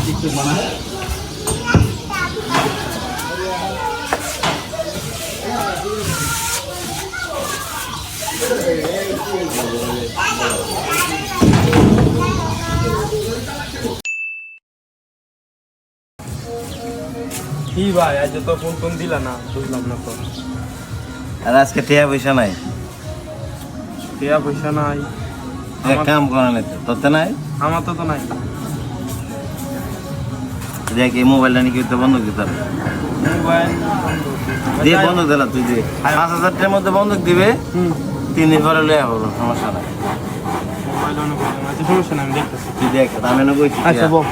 কি ভাই আজ তো ফোন টোন দিলা না, বুঝলাম না তো। আর আজকে টিয়া পয়সা নাই, টিয়া পয়সা নাই, এক কাম করা নাই তোতে নাই, আমার তো নাই। দেখ এই মোবাইলটা নিয়ে কেউ বন্ধক দিতে হবে, মোবাইল দিয়ে বন্ধক দিলা তুই দিয়ে 5,000 টাকার মধ্যে বন্ধক দিবে, 3 দিন পরে লইয়া পড়বো, সমস্যা নাই। মোবাইল অনেক আছে, সমস্যা নাই, আমি দেখতেছি। তুই দেখ আমি না কইছি। আচ্ছা বল।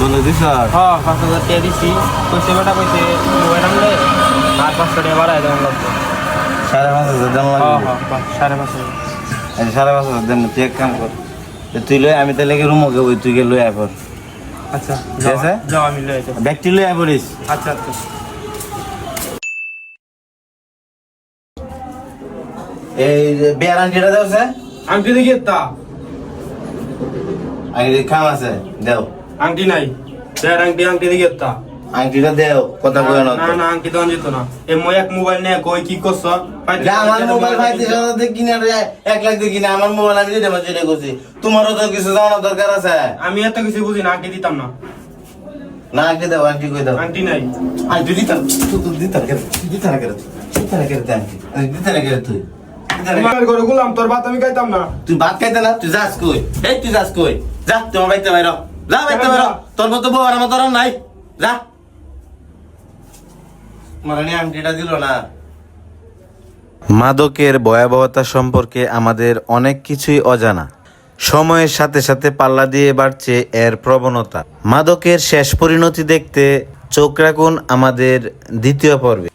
বন্ধক দিছ? হ্যাঁ 5,000 টাকা দিছি, কইছে বেটা কইছে মোবাইল আনলে আর 500 টাকা বাড়ায় দেওয়া লাগবে। 5,500 দাম হ্যাঁ লাগবে। হ্যাঁ 5,500। 5,500 দেন, তুই এক কাম কর, তুই লই, আমি তাহলে রুমও গে তুই গে লই আইপর। আচ্ছা ঠিক আছে, যাও আমি লই যাই। ব্যাগটি লই আইপরিস। আচ্ছা আচ্ছা। এই বিয়ার আংটিটা দেও স্যার, আংটি দেখি তা আংটি কাম আছে দেও, আংটি নাই, দেড় আংটি দেখি তা। আংটিটা দেও, কথা কই না। না না আংটি তো আনজিত না, এক মোবাইল নিয়ে কই কি করছ? আমার মোবাইল 35,000 দিয়ে কিনে 1 লাখ দিয়ে কিনে আমার মোবাইল আমি দিতে পারছি, করছি তোমারও তো কিছু জানার দরকার আছে। আমি এত কিছু বুঝি না, আংটি দিতাম না। না আংটি দাও, আংটি কই দাও, আংটি নাই। আংটি দিতাম তুই দিতে না কেন, দিতে না কেন, দিতে না কেন আংটি, দিতে না কেন তুই, তোমার ঘরে গুলাম, তোর ভাত আমি খাইতাম না। তুই ভাত খাইতে না, তুই যাস কই, এই তুই যাস কই, যা তোমার বাইতে বাইর, যা বাইতে বাইর, তোর মতো বউ আর আমার তোর নাই, যা। মারানি আংটিটা দিল না। মাদকের ভয়াবহতা সম্পর্কে আমাদের অনেক কিছুই অজানা। সময়ের সাথে সাথে পাল্লা দিয়ে বাড়ছে এর প্রবণতা। মাদকের শেষ পরিণতি দেখতে চোখ রাখুন আমাদের দ্বিতীয় পর্বে।